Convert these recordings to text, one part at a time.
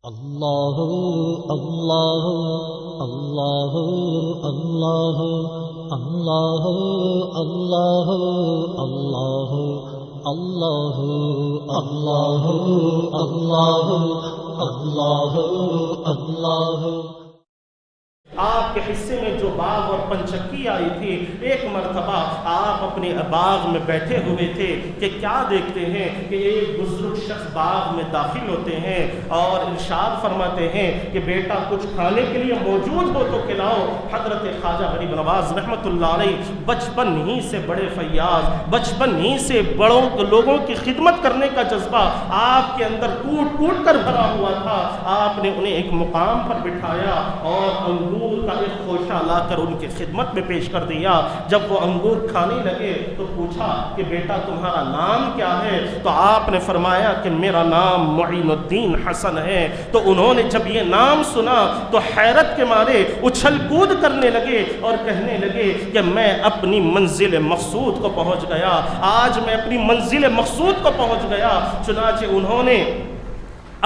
اللہ اللہ اللہ اللہ اللہ اللہ اللہ اللہ اللہ اللہ اللہ اللہ۔ آپ کے حصے میں جو باغ اور پنچکی آئی تھی، ایک مرتبہ آپ اپنے باغ میں بیٹھے ہوئے تھے کہ کیا دیکھتے ہیں کہ ایک بزرگ شخص باغ میں داخل ہوتے ہیں اور ارشاد فرماتے ہیں کہ بیٹا کچھ کھانے کے لیے موجود ہو تو کھلاؤ۔ حضرت خواجہ غریب نواز رحمۃ اللہ علیہ بچپن ہی سے بڑے فیاض، بچپن ہی سے بڑوں لوگوں کی خدمت کرنے کا جذبہ آپ کے اندر ٹوٹ ٹوٹ کر بھرا ہوا تھا۔ آپ نے انہیں ایک مقام پر بٹھایا اور انگور کا ایک خوشہ لا کر ان کی خدمت میں پیش کر دیا۔ جب وہ انگور کھانے لگے تو پوچھا کہ بیٹا تمہارا نام کیا ہے؟ تو آپ نے فرمایا کہ میرا نام معین الدین حسن ہے۔ تو انہوں نے جب یہ نام سنا تو حیرت کے مارے اچھل کود کرنے لگے اور کہنے لگے کہ میں اپنی منزل مقصود کو پہنچ گیا، آج میں اپنی منزل مقصود کو پہنچ گیا۔ چنانچہ انہوں نے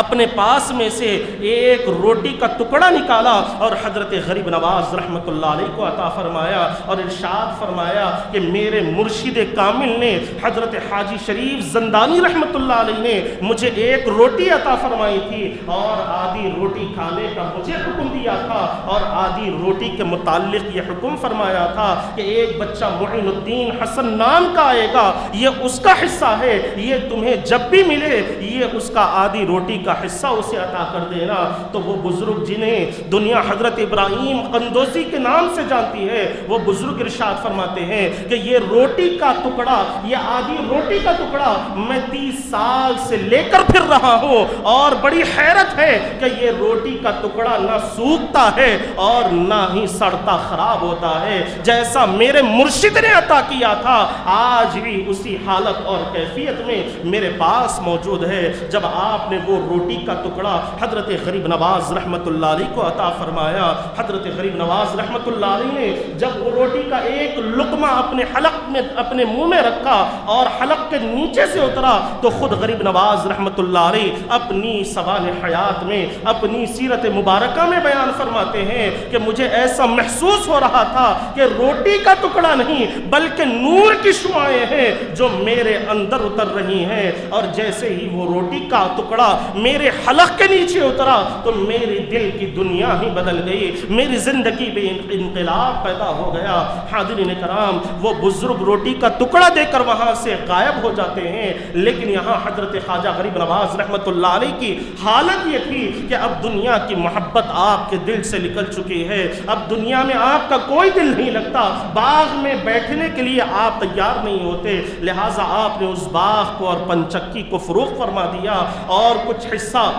اپنے پاس میں سے ایک روٹی کا ٹکڑا نکالا اور حضرت غریب نواز رحمۃ اللہ علیہ کو عطا فرمایا اور ارشاد فرمایا کہ میرے مرشد کامل نے حضرت حاجی شریف زندانی رحمۃ اللہ علیہ نے مجھے ایک روٹی عطا فرمائی تھی اور آدھی روٹی کھانے کا مجھے حکم دیا تھا، اور آدھی روٹی کے متعلق یہ حکم فرمایا تھا کہ ایک بچہ معین الدین حسن نام کا آئے گا، یہ اس کا حصہ ہے، یہ تمہیں جب بھی ملے یہ اس کا آدھی روٹی کا حصہ اسے عطا کر دینا۔ تو وہ بزرگ جنہیں دنیا حضرت ابراہیم قندوزی کے نام سے جانتی ہے، وہ بزرگ ارشاد فرماتے ہیں کہ یہ روٹی کا ٹکڑا، یہ آدھی روٹی کا ٹکڑا میں 30 سال سے لے کر پھر رہا ہوں، اور بڑی حیرت ہے کہ یہ روٹی کا ٹکڑا نہ سوکھتا ہے اور نہ ہی سڑتا خراب ہوتا ہے۔ جیسا میرے مرشد نے عطا کیا تھا آج بھی اسی حالت اور کیفیت میں میرے پاس موجود ہے۔ جب آپ نے وہ روٹی کا ٹکڑا حضرت غریب نواز رحمۃ اللہ علیہ کو عطا فرمایا، حضرت غریب نواز رحمۃ اللہ علیہ نے جب وہ روٹی کا ایک لقمہ اپنے حلق میں اپنے منہ میں رکھا اور حلق کے نیچے سے اترا تو خود غریب نواز رحمۃ اللہ علیہ اپنی سوال حیات میں، اپنی سیرت مبارکہ میں بیان فرماتے ہیں کہ مجھے ایسا محسوس ہو رہا تھا کہ روٹی کا ٹکڑا نہیں بلکہ نور کی شعاعیں ہیں جو میرے اندر اتر رہی ہیں، اور جیسے ہی وہ روٹی کا ٹکڑا میرے حلق کے نیچے اترا تو میری دل کی دنیا ہی بدل گئی، میری زندگی میں انقلاب پیدا ہو گیا۔ حاضرین کرام، وہ بزرگ روٹی کا ٹکڑا دے کر وہاں سے غائب ہو جاتے ہیں، لیکن یہاں حضرت خواجہ غریب نواز رحمۃ اللہ علیہ کی حالت یہ تھی کہ اب دنیا کی محبت آپ کے دل سے نکل چکی ہے، اب دنیا میں آپ کا کوئی دل نہیں لگتا، باغ میں بیٹھنے کے لیے آپ تیار نہیں ہوتے، لہٰذا آپ نے اس باغ کو اور پنچکی کو فروخت فرما دیا اور کچھ حصہ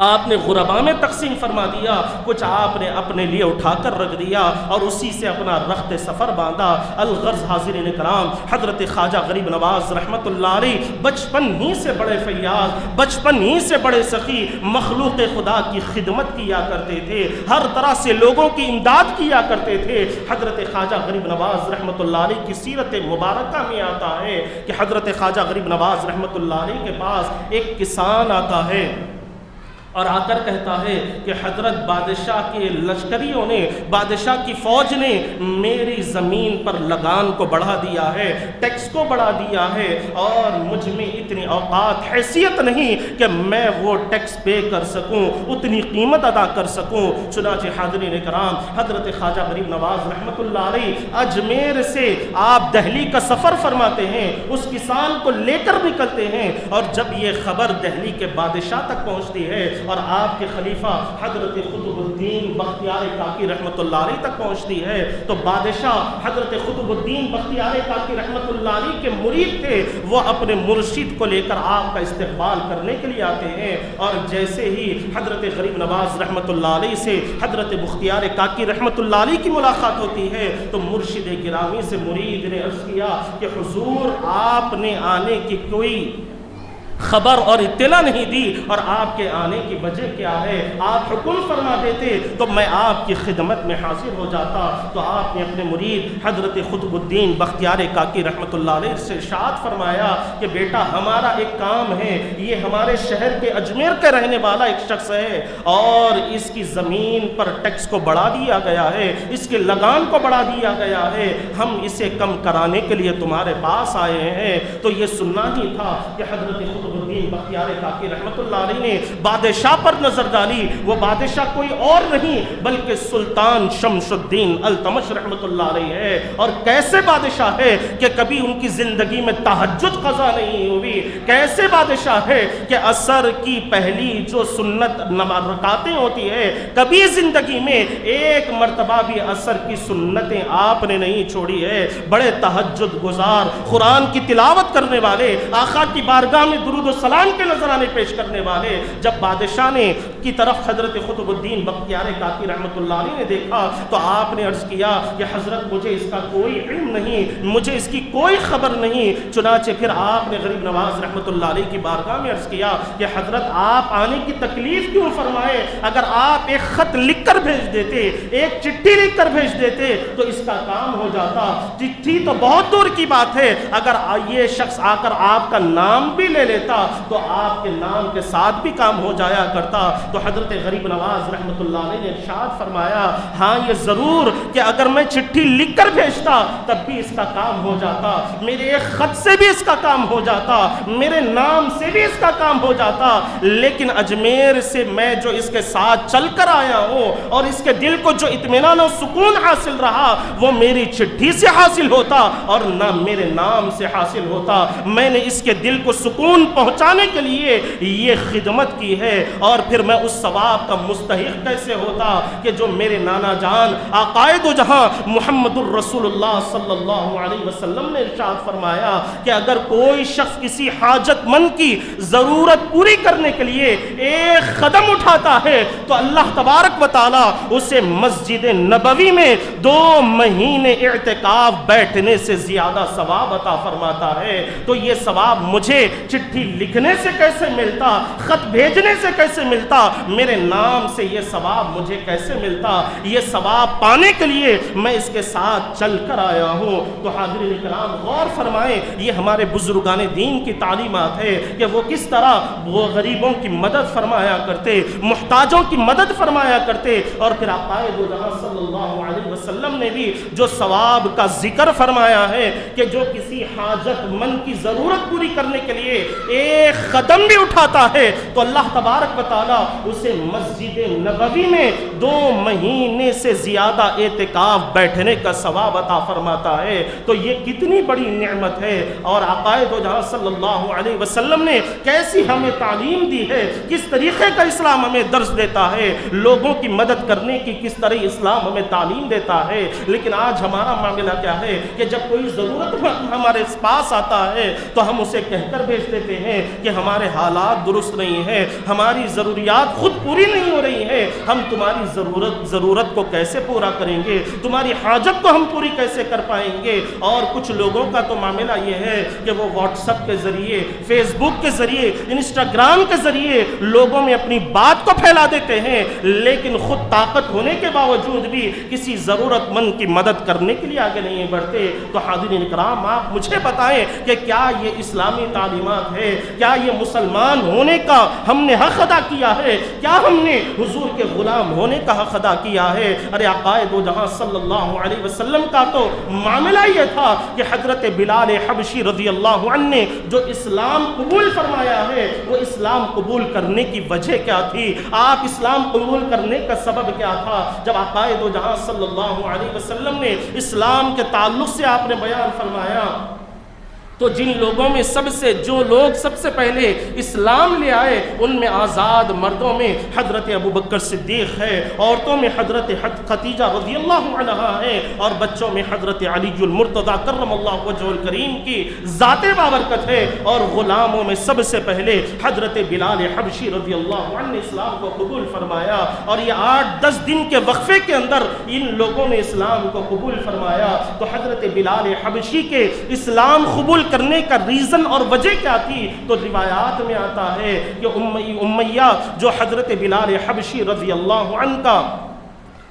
آپ نے غربا میں تقسیم فرما دیا، کچھ آپ نے اپنے لیے اٹھا کر رکھ دیا اور اسی سے اپنا رخت سفر باندھا۔ الغرض حاضرین کرام، حضرت خواجہ غریب نواز رحمۃ اللہ علیہ بچپن ہی سے بڑے فیاض، بچپن ہی سے بڑے سخی، مخلوق خدا کی خدمت کیا کرتے تھے، ہر طرح سے لوگوں کی امداد کیا کرتے تھے۔ حضرت خواجہ غریب نواز رحمۃ اللہ علیہ کی سیرت مبارکہ میں آتا ہے کہ حضرت خواجہ غریب نواز رحمۃ اللہ علیہ کے پاس ایک کسان آتا ہے اور آ کر کہتا ہے کہ حضرت بادشاہ کے لشکریوں نے، بادشاہ کی فوج نے میری زمین پر لگان کو بڑھا دیا ہے، ٹیکس کو بڑھا دیا ہے، اور مجھ میں اتنی اوقات حیثیت نہیں کہ میں وہ ٹیکس پے کر سکوں، اتنی قیمت ادا کر سکوں۔ چنانچہ حاضرین کرام، حضرت خواجہ غریب نواز رحمۃ اللہ علیہ اجمیر سے آپ دہلی کا سفر فرماتے ہیں، اس کسان کو لے کر نکلتے ہیں، اور جب یہ خبر دہلی کے بادشاہ تک پہنچتی ہے اور آپ کے خلیفہ حضرت قطب الدین بختیار کاکی رحمۃ اللہ علیہ تک پہنچتی ہے تو بادشاہ حضرت قطب الدین بختیار کاکی رحمۃ اللہ علیہ کے مرید تھے، وہ اپنے مرشد کو لے کر آپ کا استقبال کرنے کے لیے آتے ہیں، اور جیسے ہی حضرت غریب نواز رحمۃ اللہ علیہ سے حضرت بختیار کاکی رحمۃ اللہ علیہ کی ملاقات ہوتی ہے تو مرشد گرامی سے مرید نے عرض کیا کہ حضور آپ نے آنے کی کوئی خبر اور اطلاع نہیں دی، اور آپ کے آنے کی وجہ کیا ہے؟ آپ حکم فرما دیتے تو میں آپ کی خدمت میں حاضر ہو جاتا۔ تو آپ نے اپنے مرید حضرت قطب الدین بختیار کاکی رحمۃ اللہ علیہ سے ارشاد فرمایا کہ بیٹا ہمارا ایک کام ہے، یہ ہمارے شہر کے اجمیر کے رہنے والا ایک شخص ہے اور اس کی زمین پر ٹیکس کو بڑھا دیا گیا ہے، اس کے لگان کو بڑھا دیا گیا ہے، ہم اسے کم کرانے کے لیے تمہارے پاس آئے ہیں۔ تو یہ سننا ہی تھا کہ حضرت قطب الدین بختیار کاکی رحمۃ اللہ علیہ نے بادشاہ پر نظر ڈالی۔ وہ بادشاہ کوئی اور نہیں بلکہ سلطان شمس الدین التمش رحمۃ اللہ علیہ ہے۔ اور کیسے بادشاہ ہے کہ کبھی ان کی زندگی میں تہجد قضا نہیں ہوئی، کیسے بادشاہ ہے کہ عصر کی پہلی جو سنت رکعتیں ہوتی ہے کبھی زندگی میں ایک مرتبہ بھی عصر کی سنتیں آپ نے نہیں چھوڑی ہے۔ بڑے تہجد گزار، قرآن کی تلاوت کرنے والے، آقا کی بارگاہ میں درود و سلام کے نذرانے پیش کرنے والے۔ جب بادشاہ نے کی طرف حضرت قطب الدین بختیار کاکی رحمۃ اللہ علیہ نے دیکھا تو آپ نے عرض کیا کہ حضرت مجھے اس کا کوئی علم نہیں، مجھے اس کی کوئی خبر نہیں۔ چنانچہ پھر آپ نے غریب نواز رحمۃ اللہ علیہ کی بارگاہ میں عرض کیا کہ حضرت آپ آنے کی تکلیف کیوں فرمائے؟ اگر آپ ایک خط لکھ کر بھیج دیتے، ایک چٹھی لکھ کر بھیج دیتے تو اس کا کام ہو جاتا۔ چٹھی تو بہت دور کی بات ہے، اگر یہ شخص آ کر آپ کا نام بھی لے لیتا تو آپ کے نام کے ساتھ بھی کام ہو جایا کرتا۔ تو حضرت غریب نواز رحمۃ اللہ علیہ نے ارشاد فرمایا ہاں یہ ضرور کہ اگر میں چٹھی لکھ کر بھیجتا تب بھی اس کا کام ہو جاتا، میرے ایک خط سے بھی اس کا کام ہو جاتا، میرے نام سے بھی اس کا کام ہو جاتا، لیکن اجمیر سے میں جو اس کے ساتھ چل کر آیا ہوں اور اس کے دل کو جو اطمینان و سکون حاصل رہا وہ میری چٹھی سے حاصل ہوتا اور نہ میرے نام سے حاصل ہوتا۔ میں نے اس کے دل کو سکون پہنچانے کے لیے یہ خدمت کی ہے، اور پھر میں اس ثواب کا مستحق کیسے ہوتا کہ جو میرے نانا جان عقائد و جہاں محمد الرسول اللہ صلی اللہ علیہ وسلم نے ارشاد فرمایا کہ اگر کوئی شخص کسی حاجت مند کی ضرورت پوری کرنے کے لیے ایک قدم اٹھاتا ہے تو اللہ تبارک و تعالی اسے مسجد نبوی میں 2 مہینے اعتکاف بیٹھنے سے زیادہ ثواب عطا فرماتا ہے۔ تو یہ ثواب مجھے چٹھی لکھنے سے کیسے ملتا، خط بھیجنے سے کیسے ملتا، میرے نام سے یہ ثواب مجھے کیسے ملتا؟ یہ ثواب پانے کے لیے میں اس کے ساتھ چل کر آیا ہوں۔ تو حاضرین کرام غور فرمائیں، یہ ہمارے بزرگان دین کی تعلیمات ہے کہ وہ کس طرح وہ غریبوں کی مدد فرمایا کرتے، محتاجوں کی مدد فرمایا کرتے، اور پھر عقائد و جہاں صلی اللہ علیہ وسلم نے بھی جو ثواب کا ذکر فرمایا ہے کہ جو کسی حاجت مند کی ضرورت پوری کرنے کے لیے ایک قدم بھی اٹھاتا ہے تو اللہ تبارک و تعالیٰ اسے مسجد نبوی میں 2 مہینے سے زیادہ اعتکاف بیٹھنے کا ثواب عطا فرماتا ہے۔ تو یہ کتنی بڑی نعمت ہے، اور عقائد و جہاں صلی اللہ علیہ وسلم نے کیسی ہمیں تعلیم دی ہے، کس طریقے کا اسلام ہمیں درس دیتا ہے، لوگوں کی مدد کرنے کی کس طرح اسلام ہمیں تعلیم دیتا ہے۔ لیکن آج ہمارا معاملہ کیا ہے کہ جب کوئی ضرورت ہمارے پاس آتا ہے تو ہم اسے کہہ کر بھیج دیتے ہیں کہ ہمارے حالات درست نہیں ہیں، ہماری ضروریات خود پوری نہیں ہو رہی ہیں، ہم تمہاری ضرورت کو کیسے پورا کریں گے، تمہاری حاجت کو ہم پوری کیسے کر پائیں گے۔ اور کچھ لوگوں کا تو معاملہ یہ ہے کہ وہ واٹس ایپ کے ذریعے، فیس بک کے ذریعے، انسٹاگرام کے ذریعے لوگوں میں اپنی بات کو پھیلا دیتے ہیں، لیکن خود طاقت ہونے کے باوجود بھی کسی ضرورت مند کی مدد کرنے کے لیے آگے نہیں بڑھتے۔ تو حاضرین کرام آپ مجھے بتائیں کہ کیا یہ اسلامی تعلیمات ہے؟ کیا یہ مسلمان ہونے کا ہم نے حق ادا کیا ہے؟ کیا ہم نے حضور کے غلام ہونے کا حق ادا کیا ہے؟ ارے عقائد و جہاں صلی اللہ علیہ وسلم کا تو معاملہ یہ تھا کہ حضرت بلال حبشی رضی اللہ عنہ نے جو اسلام قبول فرمایا ہے وہ اسلام قبول کرنے کی وجہ کیا تھی؟ آپ اسلام قبول کرنے کا سبب کیا تھا؟ جب عقائد و جہاں صلی اللہ علیہ وسلم نے اسلام کے تعلق سے آپ نے بیان فرمایا تو جن لوگوں میں جو لوگ سب سے پہلے اسلام لے آئے ان میں آزاد مردوں میں حضرت ابوبکر صدیق ہے، عورتوں میں حضرت خدیجہ رضی اللہ عنہا ہے، اور بچوں میں حضرت علی المرتضی کرم اللہ وجہ الکریم کی ذات بابرکت ہے، اور غلاموں میں سب سے پہلے حضرت بلال حبشی رضی اللہ عنہ نے اسلام کو قبول فرمایا، اور یہ 8-10 دن کے وقفے کے اندر ان لوگوں نے اسلام کو قبول فرمایا۔ تو حضرت بلال حبشی کے اسلام قبول کرنے کا ریزن اور وجہ کیا تھی؟ تو روایات میں آتا ہے کہ امیہ جو حضرت بلال حبشی رضی اللہ عنہ کا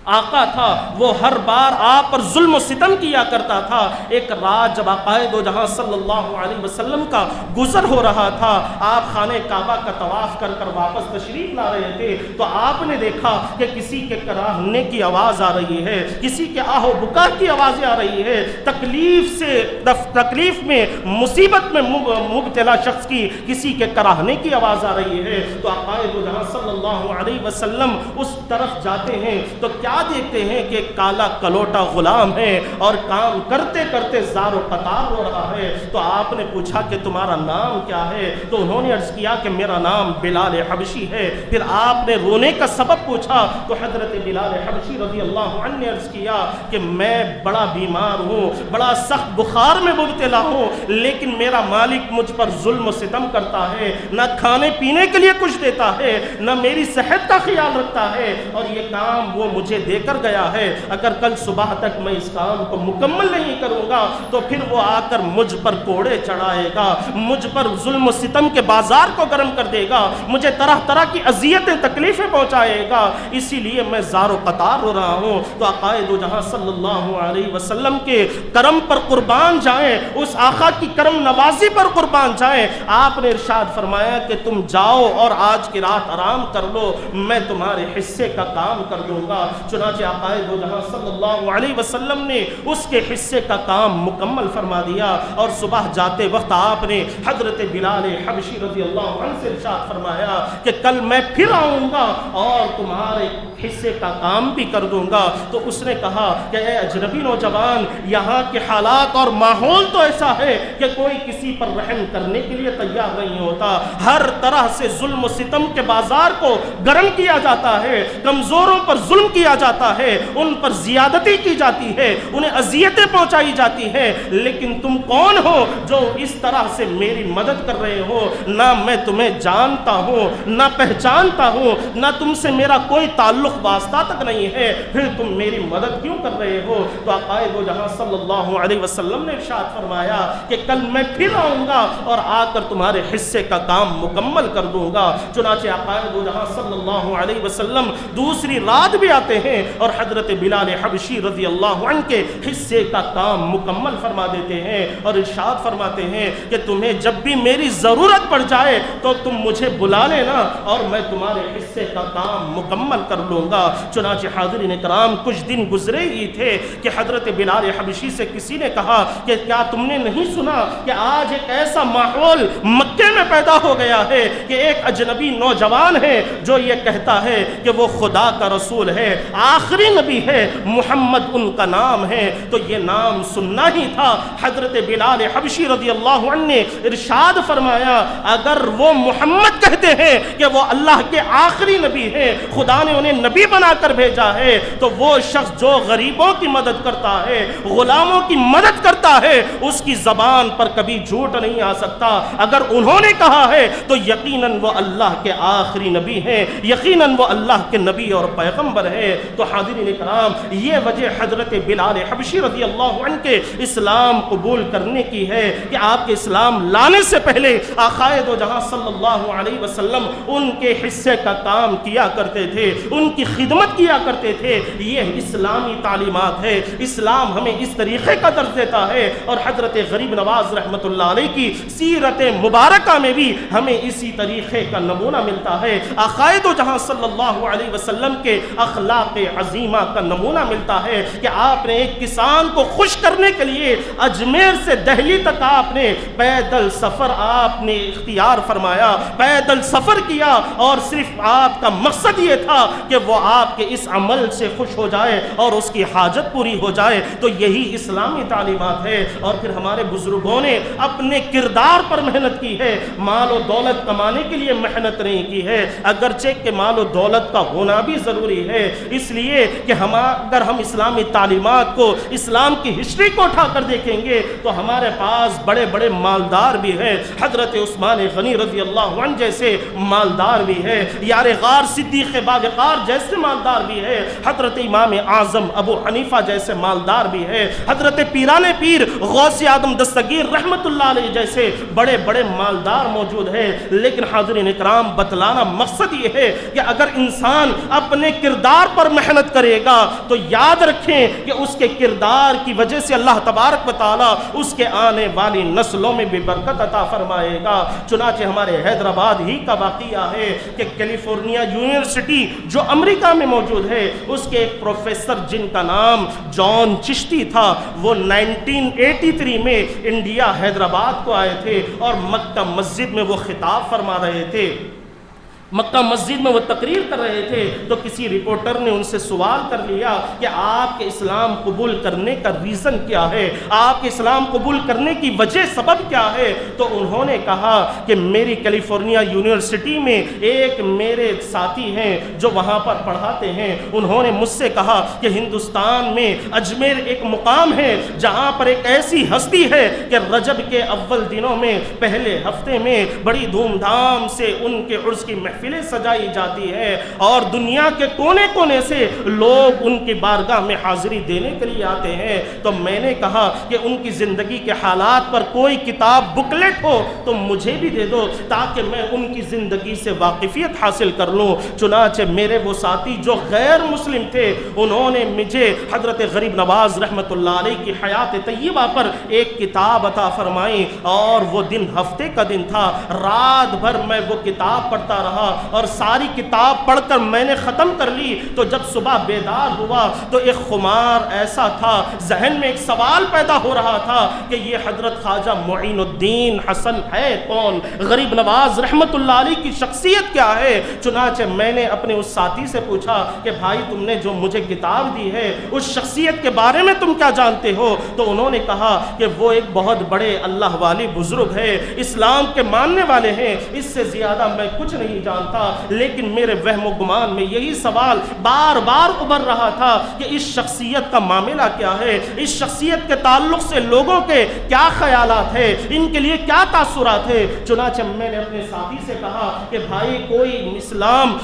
آقا تھا، وہ ہر بار آپ پر ظلم و ستم کیا کرتا تھا۔ ایک رات جب آقا دو جہاں صلی اللہ علیہ وسلم کا گزر ہو رہا تھا، آپ خانہ کعبہ کا طواف کر کر واپس تشریف لا رہے تھے، تو آپ نے دیکھا کہ کسی کے کراہنے کی آواز آ رہی ہے، کسی کے آہ و بکا کی آوازیں آ رہی ہے، تکلیف میں مصیبت میں مبتلا شخص کی کسی کے کراہنے کی آواز آ رہی ہے۔ تو آقا دو جہاں صلی اللہ علیہ وسلم اس طرف جاتے ہیں تو کیا دیکھتے ہیں کہ کالا کلوٹا غلام ہے اور کام کرتے کرتے زار و قطار رو رہا ہے۔ تو آپ نے پوچھا کہ تمہارا نام کیا ہے؟ تو انہوں نے عرض کیا کہ میرا نام بلال حبشی ہے۔ پھر آپ نے رونے کا سبب پوچھا تو حضرت بلال حبشی رضی اللہ عنہ نے عرض کیا کہ میں بڑا بیمار ہوں، بڑا سخت بخار میں مبتلا ہوں، لیکن میرا مالک مجھ پر ظلم و ستم کرتا ہے، نہ کھانے پینے کے لیے کچھ دیتا ہے، نہ میری صحت کا خیال رکھتا ہے، اور یہ کام وہ مجھے دے کر گیا ہے۔ اگر کل صبح تک میں اس کام کو مکمل نہیں کروں گا تو پھر وہ آ کر مجھ پر کوڑے چڑھائے گا، مجھ پر ظلم و ستم کے بازار کو گرم کر دے گا، مجھے طرح طرح کی اذیتیں تکلیفیں پہنچائے گا، اسی لیے میں زار و قطار رو رہا ہوں۔ تو آقا دو جہاں صلی اللہ علیہ وسلم کے کرم پر قربان جائیں، اس آقا کی کرم نوازی پر قربان جائیں۔ آپ نے ارشاد فرمایا کہ تم جاؤ اور آج کی رات آرام کر لو، میں تمہارے حصے کا کام کر دوں گا۔ چنانچہ آقا دو جہاں صلی اللہ علیہ وسلم نے اس کے حصے کا کام مکمل فرما دیا، اور صبح جاتے وقت آپ نے حضرت بلال حبشی رضی اللہ عنہ سے ارشاد فرمایا کہ کل میں پھر آؤں گا اور تمہارے حصے کا کام بھی کر دوں گا۔ تو اس نے کہا کہ اے اجنبی نوجوان، یہاں کے حالات اور ماحول تو ایسا ہے کہ کوئی کسی پر رحم کرنے کے لیے تیار نہیں ہوتا، ہر طرح سے ظلم و ستم کے بازار کو گرم کیا جاتا ہے، کمزوروں پر ظلم کیا جاتا ہے، ان پر زیادتی کی جاتی ہے، انہیں اذیتیں پہنچائی جاتی ہیں، لیکن تم کون ہو جو اس طرح سے میری مدد کر رہے ہو؟ نہ میں تمہیں جانتا ہوں، نہ پہچانتا ہوں، نہ تم سے میرا کوئی تعلق واسطہ تک نہیں ہے، پھر تم میری مدد کیوں کر رہے ہو؟ تو آقا دو جہاں صلی اللہ علیہ وسلم نے ارشاد فرمایا کہ کل میں پھر آؤں گا اور آ کر تمہارے حصے کا کام مکمل کر دوں گا۔ چنانچہ آقا دو جہاں صلی اللہ علیہ وسلم دوسری رات بھی آتے ہیں اور حضرت بلال حبشی رضی اللہ عنہ کے حصے کا کام مکمل فرما دیتے ہیں، اور ارشاد فرماتے ہیں کہ تمہیں جب بھی میری ضرورت پڑ جائے تو تم مجھے بلا لینا اور میں تمہارے حصے کا کام مکمل کر لوں گا۔ چنانچہ حاضرین کرام، کچھ دن گزرے ہی تھے کہ حضرت بلال حبشی سے کسی نے کہا کہ کیا تم نے نہیں سنا کہ آج ایک ایسا ماحول مکے میں پیدا ہو گیا ہے کہ ایک اجنبی نوجوان ہے جو یہ کہتا ہے کہ وہ خدا کا رسول ہے، آخری نبی ہے، محمد ان کا نام ہے۔ تو یہ نام سننا ہی تھا۔ حضرت بلال حبشی رضی اللہ عنہ نے ارشاد فرمایا اگر وہ محمد کہتے ہیں کہ وہ اللہ کے آخری نبی ہیں، خدا نے انہیں نبی بنا کر بھیجا ہے، تو وہ شخص جو غریبوں کی مدد کرتا ہے، غلاموں کی مدد کرتا ہے، اس کی زبان پر کبھی جھوٹ نہیں آ سکتا۔ اگر انہوں نے کہا ہے تو یقیناً وہ اللہ کے آخری نبی ہیں، یقیناً وہ اللہ کے نبی اور پیغمبر ہے۔ تو حاضرین کرام، یہ وجہ حضرت بلال حبشی رضی اللہ عنہ کے اسلام قبول کرنے کی ہے کہ آپ کے اسلام لانے سے پہلے آقا دو جہاں صلی اللہ علیہ وسلم ان کے حصے کا کام کیا کرتے تھے، ان کی خدمت کیا کرتے تھے۔ یہ اسلامی تعلیمات ہے، اسلام ہمیں اس طریقے کا درس دیتا ہے، اور حضرت غریب نواز رحمۃ اللہ علیہ کی سیرت مبارکہ میں بھی ہمیں اسی طریقے کا نمونہ ملتا ہے۔ آقا دو جہاں صلی اللہ علیہ وسلم کے اخلاق عظیمہ کا نمونہ ملتا ہے کہ آپ نے ایک کسان کو خوش کرنے کے لیے اجمیر سے دہلی تک آپ نے پیدل سفر آپ نے اختیار فرمایا، پیدل سفر کیا، اور صرف آپ کا مقصد یہ تھا کہ وہ آپ کے اس عمل سے خوش ہو جائے اور اس کی حاجت پوری ہو جائے۔ تو یہی اسلامی تعلیمات ہے۔ اور پھر ہمارے بزرگوں نے اپنے کردار پر محنت کی ہے، مال و دولت کمانے کے لیے محنت نہیں کی ہے، اگرچہ کہ مال و دولت کا ہونا بھی ضروری ہے، اس لیے کہ اگر ہم اسلامی تعلیمات کو، اسلام کی ہسٹری کو اٹھا کر دیکھیں گے تو ہمارے پاس بڑے بڑے مالدار بھی ہیں، حضرت عثمان غنی رضی اللہ عنہ جیسے مالدار بھی ہے، یار غار صدیق باغ جیسے مالدار بھی ہے، حضرت امام اعظم ابو حنیفہ جیسے مالدار بھی ہے، حضرت پیران پیر غوث اعظم دستگیر رحمت اللہ علیہ جیسے بڑے بڑے مالدار موجود ہے۔ لیکن حاضرین اکرام، بتلانا مقصد یہ ہے کہ اگر انسان اپنے کردار پر محنت کرے گا تو یاد رکھیں کہ اس کے کردار کی وجہ سے اللہ تبارک و تعالی اس کے آنے والی نسلوں میں بھی برکت عطا فرمائے گا۔ چنانچہ ہمارے حیدرآباد ہی کا واقعہ ہے کہ کیلیفورنیا یونیورسٹی جو امریکہ میں موجود ہے، اس کے ایک پروفیسر جن کا نام جان چشتی تھا، وہ 1983 میں انڈیا حیدرآباد کو آئے تھے اور مکہ مسجد میں وہ خطاب فرما رہے تھے، مکہ مسجد میں وہ تقریر کر رہے تھے، تو کسی رپورٹر نے ان سے سوال کر لیا کہ آپ کے اسلام قبول کرنے کا ریزن کیا ہے، آپ کے اسلام قبول کرنے کی وجہ سبب کیا ہے؟ تو انہوں نے کہا کہ میری کیلیفورنیا یونیورسٹی میں ایک میرے ساتھی ہیں جو وہاں پر پڑھاتے ہیں، انہوں نے مجھ سے کہا کہ ہندوستان میں اجمیر ایک مقام ہے جہاں پر ایک ایسی ہستی ہے کہ رجب کے اول دنوں میں پہلے ہفتے میں بڑی دھوم دھام سے ان کے عرس کی محفلیں سجائی جاتی ہے اور دنیا کے کونے کونے سے لوگ ان کی بارگاہ میں حاضری دینے کے لیے آتے ہیں۔ تو میں نے کہا کہ ان کی زندگی کے حالات پر کوئی کتاب بکلیٹ ہو تو مجھے بھی دے دو تاکہ میں ان کی زندگی سے واقفیت حاصل کر لوں۔ چنانچہ میرے وہ ساتھی جو غیر مسلم تھے، انہوں نے مجھے حضرت غریب نواز رحمت اللہ علیہ کی حیات طیبہ پر ایک کتاب عطا فرمائی، اور وہ دن ہفتے کا دن تھا، رات بھر میں وہ کتاب پڑھتا رہا اور ساری کتاب پڑھ کر میں نے ختم کر لی۔ تو جب صبح بیدار ہوا تو ایک خمار ایسا تھا، ذہن میں ایک سوال پیدا ہو رہا تھا کہ یہ حضرت خواجہ معین الدین حسن ہے کون، غریب نواز رحمت اللہ علیہ کی شخصیت کیا ہے؟ چنانچہ میں نے اپنے اس ساتھی سے پوچھا کہ بھائی تم نے جو مجھے کتاب دی ہے اس شخصیت کے بارے میں تم کیا جانتے ہو؟ تو انہوں نے کہا کہ وہ ایک بہت بڑے اللہ والی بزرگ ہے، اسلام کے ماننے والے ہیں، اس سے زیادہ میں کچھ نہیں جانتا۔ لیکن میرے وہم و گمان میں یہی سوال بار بار ابھر رہا تھا کہ اس شخصیت کا معاملہ کیا ہے، اس شخصیت کے تعلق سے لوگوں کے کیا خیالات ہیں، ان کے لیے کیا تاثرات ہیں۔ چنانچہ میں نے اپنے ساتھی سے کہا کہ بھائی کوئی اسلام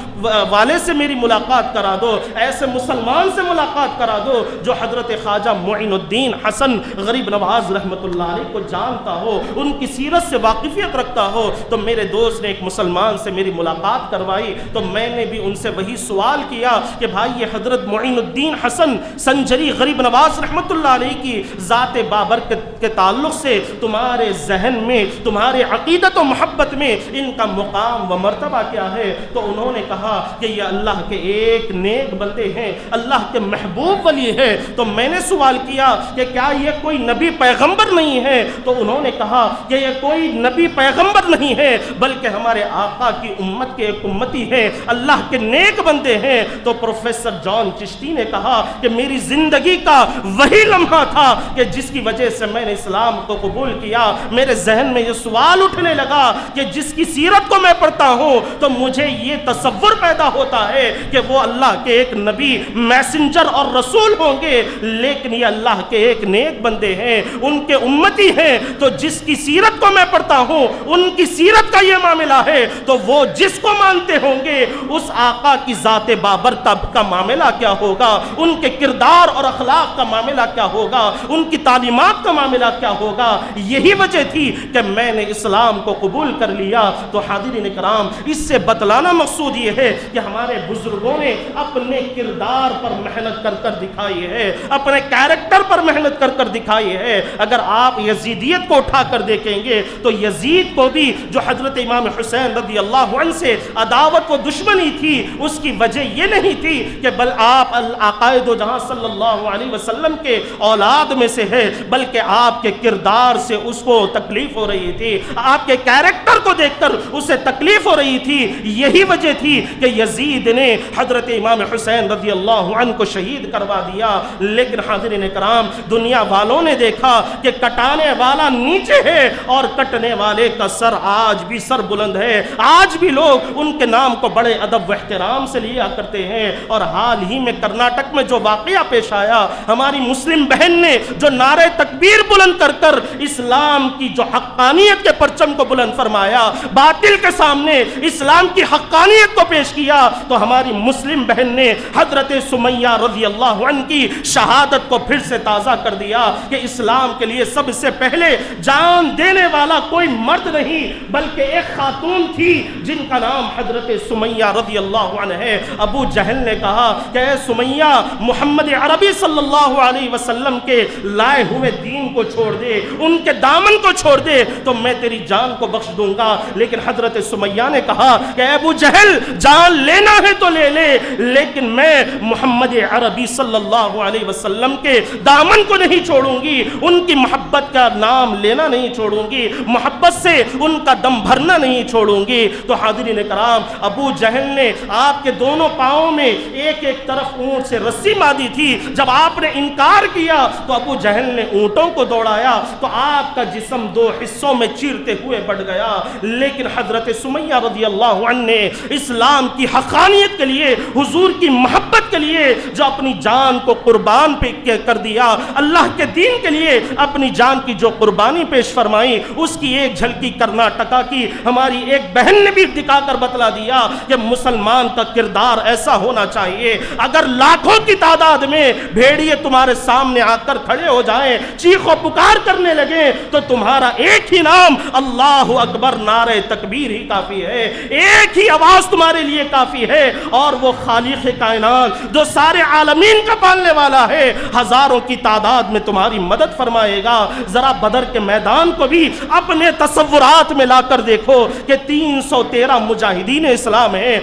والے سے میری ملاقات کرا دو، ایسے مسلمان سے ملاقات کرا دو جو حضرت خواجہ معین الدین حسن غریب نواز رحمت اللہ علیہ کو جانتا ہو، ان کی سیرت سے واقفیت رکھتا ہو۔ تو میرے دوست نے ایک مسلمان سے میری ملاقات کروائی، تو میں نے بھی ان سے وہی سوال کیا کہ بھائی یہ حضرت معین الدین حسن سنجری غریب نواز رحمت اللہ علیہ کی ذات بابر کے تعلق سے تمہارے ذہن میں، تمہارے عقیدت و محبت میں ان کا مقام و مرتبہ کیا ہے؟ تو انہوں نے کہا کہ یہ اللہ کے ایک نیک بندے ہیں، اللہ کے محبوب ولی ہے۔ تو میں نے سوال کیا کہ کیا یہ کوئی نبی پیغمبر نہیں ہے؟ تو انہوں نے کہا کہ یہ کوئی نبی پیغمبر نہیں ہے بلکہ ہمارے آقا کی امت کے ایک امتی ہیں، اللہ کے نیک بندے ہیں۔ تو پروفیسر جان چشتی نے کہا کہ میری زندگی کا وہی لمحہ تھا کہ جس کی وجہ سے میں نے اسلام کو قبول کیا۔ میرے ذہن میں یہ سوال اٹھنے لگا کہ جس کی سیرت کو میں پڑھتا ہوں تو مجھے یہ تصور پیدا ہوتا ہے کہ وہ اللہ کے ایک نبی، میسنجر اور رسول ہوں گے، لیکن یہ اللہ کے ایک نیک بندے ہیں، ان کے امتی ہیں۔ تو جس کی سیرت کو میں پڑھتا ہوں ان کی سیرت کا یہ معاملہ ہے، تو وہ جس کو مانتے ہوں گے اس آقا کی ذات بابر کا معاملہ کیا ہوگا، ان کے کردار اور اخلاق کا معاملہ کیا ہوگا، ان کی تعلیمات کا معاملہ کیا ہوگا۔ یہی وجہ تھی کہ میں نے اسلام کو قبول کر لیا۔ تو حاضرین کرام، اس سے بتلانا مقصود یہ ہے کہ ہمارے بزرگوں نے اپنے کردار پر محنت کر کر دکھائی ہے، اپنے کیریکٹر پر محنت کر کر دکھائی ہے۔ اگر آپ یزیدیت کو اٹھا کر دیکھیں گے تو یزید کو بھی جو حضرت امام حسین رضی اللہ عنہ سے عداوت و دشمنی تھی، اس کی وجہ یہ نہیں تھی کہ آپ آقائے دو جہاں صلی اللہ علیہ وسلم کے اولاد میں سے ہے، بلکہ آپ کے کردار سے اس کو تکلیف ہو رہی تھی، آپ کے کیریکٹر کو دیکھ کر اسے تکلیف ہو رہی تھی۔ یہی وجہ تھی کہ یزید نے حضرت امام حسین رضی اللہ عنہ کو شہید کروا دیا۔ لیکن حاضرین کرام، دنیا والوں نے دیکھا کہ کٹانے والا نیچے ہے اور کٹنے والے کا سر آج بھی سر بلند ہے۔ آج بھی لوگ ان کے نام کو بڑے ادب و احترام سے لیا کرتے ہیں۔ اور حال ہی میں کرناٹک میں جو واقعہ پیش آیا، ہماری مسلم بہن نے جو نعرہ تکبیر بلند کر کر اسلام کی جو حقانیت کے پرچم کو بلند فرمایا، باطل کے سامنے اسلام کی حقانیت کو پیش کیا، تو ہماری مسلم بہن نے حضرت سمیہ رضی اللہ عنہ کی شہادت کو پھر سے تازہ کر دیا کہ اسلام کے لیے سب سے پہلے جان دینے والا کوئی مرد نہیں بلکہ ایک خاتون تھی جن کا نام حضرت سمیہ رضی اللہ عنہ ہے۔ ابو جہل نے کہا کہ اے سمیہ، محمد عربی صلی اللہ علیہ وسلم کے لائے ہوئے دین کو چھوڑ دے، ان کے دامن کو چھوڑ دے تو میں تیری جان کو بخش دوں گا۔ لیکن حضرت سمیہ نے کہا کہ اے ابو جہل، جان لینا ہے تو لے لے، لیکن میں محمد عربی صلی اللہ علیہ وسلم کے دامن کو نہیں چھوڑوں گی، ان کی محبت کا نام لینا نہیں چھوڑوں گی، محبت سے ان کا دم بھرنا نہیں چھوڑوں گی۔ تو حاضرین کرام، ابو جہل نے آپ کے دونوں پاؤں میں ایک ایک طرف اونٹ سے رسی باندھی تھی۔ جب آپ نے انکار کیا تو ابو جہل نے اونٹوں کو دوڑایا تو آپ کا جسم دو حصوں میں چیرتے ہوئے بڑھ گیا۔ لیکن حضرت سمیہ رضی اللہ عنہ نے اسلام کی حقانیت کے لیے، حضور کی محبت کے لیے جو اپنی جان کو قربان کر دیا، اللہ کے دین کے لیے اپنی جان کی جو قربانی پیش فرمائی، اس کی ایک جھلکی کرناٹکا کی ہماری ایک بہن نے بھی دکھا کر بتلا دیا کہ مسلمان کا کردار ایسا ہونا چاہیے۔ اگر لاکھوں کی تعداد میں بھیڑیے تمہارے سامنے آ کر کھڑے ہو جائیں، چیخ و پکار کرنے لگیں، تو تمہارا ایک ہی نام اللہ اکبر نعرہ تکبیر ہی کافی ہے، ایک ہی آواز تمہارے لیے کافی ہے، اور وہ خالق کائنات جو سارے عالمین کا پالنے والا ہے ہزاروں کی تعداد میں تمہاری مدد فرمائے گا۔ ذرا بدر کے میدان کو بھی اپنے تصورات میں لا کر دیکھو کہ 313 مجاہدین اسلام ہیں،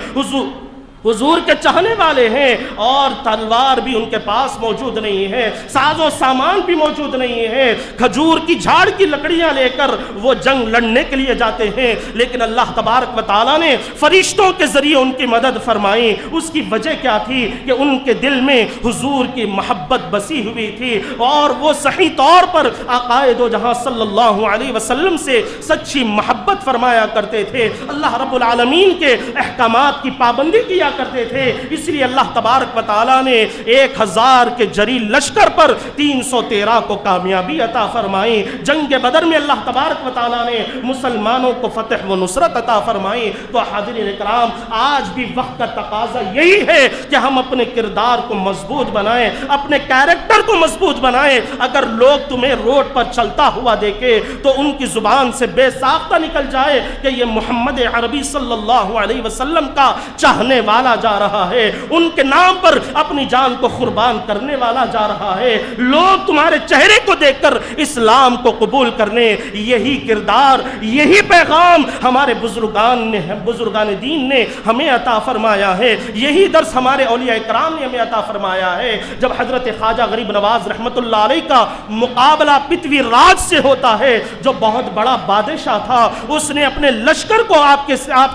حضور کے چاہنے والے ہیں، اور تلوار بھی ان کے پاس موجود نہیں ہے، ساز و سامان بھی موجود نہیں ہے، کھجور کی جھاڑ کی لکڑیاں لے کر وہ جنگ لڑنے کے لیے جاتے ہیں۔ لیکن اللہ تبارک و تعالیٰ نے فرشتوں کے ذریعے ان کی مدد فرمائی۔ اس کی وجہ کیا تھی کہ ان کے دل میں حضور کی محبت بسی ہوئی تھی، اور وہ صحیح طور پر آقائے دو جہاں صلی اللہ علیہ وسلم سے سچی محبت فرمایا کرتے تھے، اللہ رب العالمین کے احکامات کی پابندی کیا کرتے تھے۔ اس لیے اللہ تبارک و تعالیٰ نے 1000 کے جری لشکر پر 313 کو کامیابی عطا فرمائی۔ جنگ بدر میں اللہ تبارک و تعالیٰ نے مسلمانوں کو فتح و نصرت عطا فرمائی۔ تو حاضرین اکرام، آج بھی وقت کا تقاضا یہی ہے کہ ہم اپنے کردار کو مضبوط بنائیں، اپنے کیریکٹر کو مضبوط بنائیں۔ اگر لوگ تمہیں روڈ پر چلتا ہوا دیکھے تو ان کی زبان سے بے ساختہ نکل جائے کہ یہ محمد عربی صلی اللہ علیہ وسلم کا چاہنے والا جا رہا ہے، ان کے نام پر اپنی جان کو قربان کرنے والا جا رہا ہے۔ لوگ تمہارے چہرے کو دیکھ کر اسلام کو قبول کرنے، یہی کردار، یہی پیغام ہمارے بزرگان دین نے ہمیں عطا فرمایا ہے، یہی درس ہمارے اولیاء کرام نے ہمیں عطا فرمایا ہے۔ جب حضرت خواجہ غریب نواز رحمت اللہ علیہ کا مقابلہ پتوی راج سے ہوتا ہے، جو بہت بڑا بادشاہ تھا، اس نے اپنے لشکر کو آپ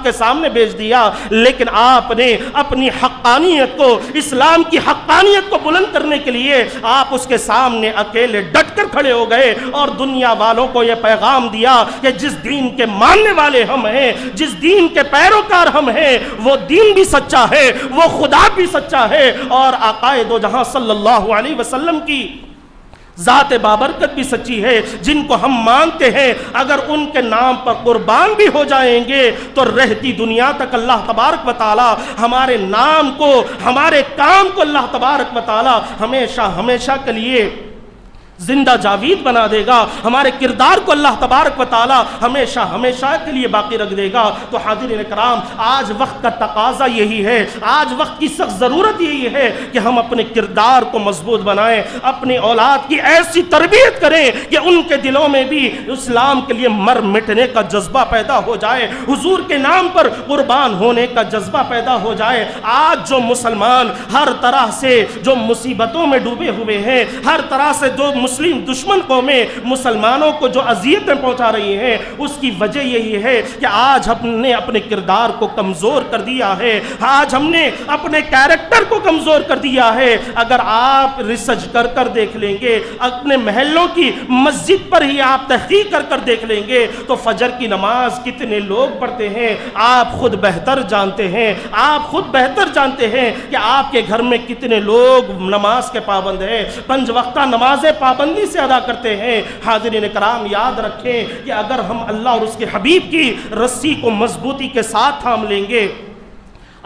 کے سامنے بھیج دیا، لیکن آپ نے اپنی حقانیت کو، اسلام کی حقانیت کو بلند کرنے کے لیے آپ اس کے سامنے اکیلے ڈٹ کر کھڑے ہو گئے، اور دنیا والوں کو یہ پیغام دیا کہ جس دین کے ماننے والے ہم ہیں، جس دین کے پیروکار ہم ہیں، وہ دین بھی سچا ہے، وہ خدا بھی سچا ہے، اور آقائے دو جہاں صلی اللہ علیہ وسلم کی ذات بابرکت بھی سچی ہے۔ جن کو ہم مانتے ہیں، اگر ان کے نام پر قربان بھی ہو جائیں گے تو رہتی دنیا تک اللہ تبارک و تعالی ہمارے نام کو، ہمارے کام کو اللہ تبارک و تعالی ہمیشہ ہمیشہ کے لیے زندہ جاوید بنا دے گا، ہمارے کردار کو اللہ تبارک و تعالی ہمیشہ ہمیشہ کے لیے باقی رکھ دے گا۔ تو حاضرین کرام، آج وقت کا تقاضا یہی ہے، آج وقت کی سخت ضرورت یہی ہے کہ ہم اپنے کردار کو مضبوط بنائیں، اپنی اولاد کی ایسی تربیت کریں کہ ان کے دلوں میں بھی اسلام کے لیے مر مٹنے کا جذبہ پیدا ہو جائے، حضور کے نام پر قربان ہونے کا جذبہ پیدا ہو جائے۔ آج جو مسلمان ہر طرح سے جو مصیبتوں میں ڈوبے ہوئے ہیں، ہر طرح سے جو مسلم دشمن قومیں مسلمانوں کو جو اذیتیں پہنچا رہی ہیں، اس کی وجہ یہی ہے کہ آج ہم نے اپنے کردار کو کمزور کر دیا ہے، آج ہم نے اپنے کیریکٹر کو کمزور کر دیا ہے۔ اگر آپ ریسرچ کر کر دیکھ لیں گے، اپنے محلوں کی مسجد پر ہی آپ تحقیق کر کر دیکھ لیں گے تو فجر کی نماز کتنے لوگ پڑھتے ہیں آپ خود بہتر جانتے ہیں۔ آپ خود بہتر جانتے ہیں کہ آپ کے گھر میں کتنے لوگ نماز کے پابند ہیں، 5 وقتہ نمازیں پابندی سے ادا کرتے ہیں۔ حاضرین کرام، یاد رکھیں کہ اگر ہم اللہ اور اس کے حبیب کی رسی کو مضبوطی کے ساتھ تھام لیں گے،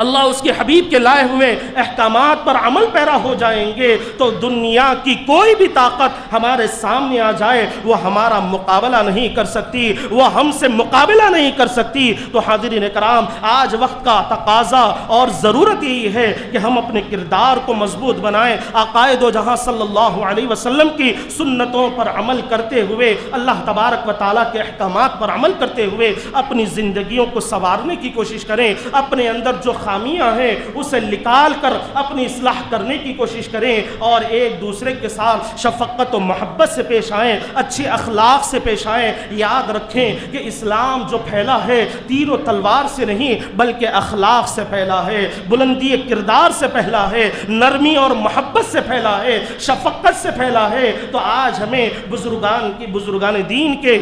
اللہ اس کے حبیب کے لائے ہوئے احکامات پر عمل پیرا ہو جائیں گے، تو دنیا کی کوئی بھی طاقت ہمارے سامنے آ جائے وہ ہمارا مقابلہ نہیں کر سکتی، وہ ہم سے مقابلہ نہیں کر سکتی۔ تو حاضرین کرام، آج وقت کا تقاضا اور ضرورت یہی ہے کہ ہم اپنے کردار کو مضبوط بنائیں، آقائے دو جہاں صلی اللہ علیہ وسلم کی سنتوں پر عمل کرتے ہوئے، اللہ تبارک و تعالیٰ کے احکامات پر عمل کرتے ہوئے اپنی زندگیوں کو سنوارنے کی کوشش کریں، اپنے اندر جو خامیاں ہیں اسے نکال کر اپنی اصلاح کرنے کی کوشش کریں، اور ایک دوسرے کے ساتھ شفقت و محبت سے پیش آئیں، اچھے اخلاق سے پیش آئیں۔ یاد رکھیں کہ اسلام جو پھیلا ہے تیر و تلوار سے نہیں بلکہ اخلاق سے پھیلا ہے، بلندی کردار سے پھیلا ہے، نرمی اور محبت سے پھیلا ہے، شفقت سے پھیلا ہے۔ تو آج ہمیں بزرگان دین کے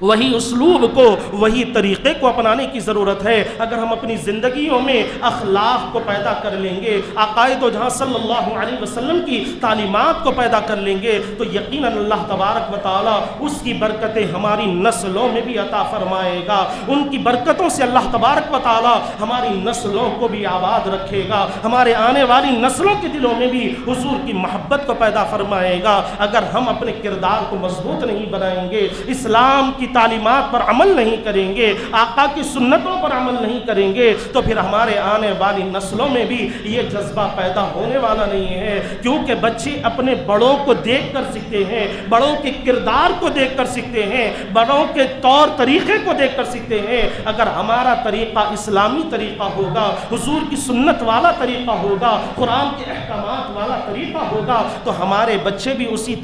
وہی اسلوب کو، وہی طریقے کو اپنانے کی ضرورت ہے۔ اگر ہم اپنی زندگیوں میں اخلاق کو پیدا کر لیں گے، عقائد و جہاں صلی اللہ علیہ وسلم کی تعلیمات کو پیدا کر لیں گے، تو یقیناً اللہ تبارک و تعالیٰ اس کی برکتیں ہماری نسلوں میں بھی عطا فرمائے گا۔ ان کی برکتوں سے اللہ تبارک و تعالیٰ ہماری نسلوں کو بھی آباد رکھے گا، ہمارے آنے والی نسلوں کے دلوں میں بھی حضور کی محبت کو پیدا فرمائے گا۔ اگر ہم اپنے کردار کو مضبوط نہیں بنائیں گے، اسلام کی تعلیمات پر عمل نہیں کریں گے، آقا کی سنتوں پر عمل نہیں کریں گے، تو پھر ہمارے آنے والی نسلوں میں بھی یہ جذبہ پیدا ہونے والا نہیں ہے۔ کیونکہ بچے اپنے بڑوں کو دیکھ کر سیکھتے ہیں، بڑوں کے کردار کو دیکھ کر سیکھتے ہیں، بڑوں کے طور طریقے کو دیکھ کر سیکھتے ہیں۔ اگر ہمارا طریقہ اسلامی طریقہ ہوگا، حضور کی سنت والا طریقہ ہوگا، قرآن کے احکامات والا طریقہ ہوگا، تو ہمارے بچے بھی اسی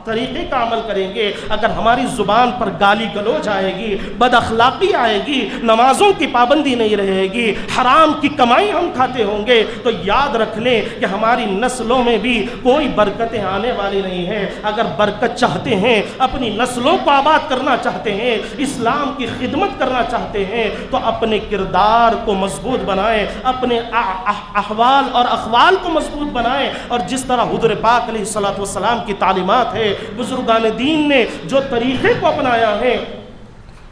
طریقے کا عمل کریں گے۔ اگر ہماری زبان پر گالی گلوچ آئے گی، بد اخلاقی آئے گی، نمازوں کی پابندی نہیں رہے گی، حرام کی کمائی ہم کھاتے ہوں گے، تو یاد رکھ لیں کہ ہماری نسلوں میں بھی کوئی برکتیں آنے والی نہیں ہیں۔ اگر برکت چاہتے ہیں، اپنی نسلوں کو آباد کرنا چاہتے ہیں، اسلام کی خدمت کرنا چاہتے ہیں، تو اپنے کردار کو مضبوط بنائیں، اپنے احوال اور اقوال کو مضبوط بنائیں، اور جس طرح حضور پاک علیہ الصلوۃ والسلام کی تعلیمات ہے، بزرگان دین نے جو طریقے کو اپنایا ہے،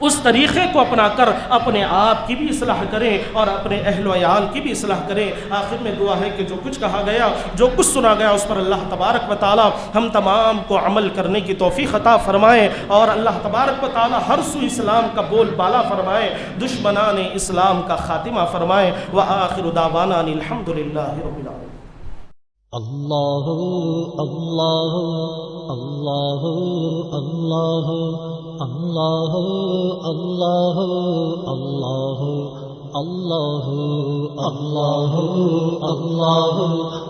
اس طریقے کو اپنا کر اپنے آپ کی بھی اصلاح کریں اور اپنے اہل و عیال کی بھی اصلاح کریں۔ آخر میں دعا ہے کہ جو کچھ کہا گیا، جو کچھ سنا گیا، اس پر اللہ تبارک و تعالی ہم تمام کو عمل کرنے کی توفیق عطا فرمائیں، اور اللہ تبارک و تعالی ہر سو اسلام کا بول بالا فرمائیں، دشمنان اسلام کا خاتمہ فرمائیں۔ وآخر دعوانا الحمدللہ رب العالمین۔ اللہ اللہ اللہ اللہ اللہ اللہ اللہ اللہ اللہ اللہ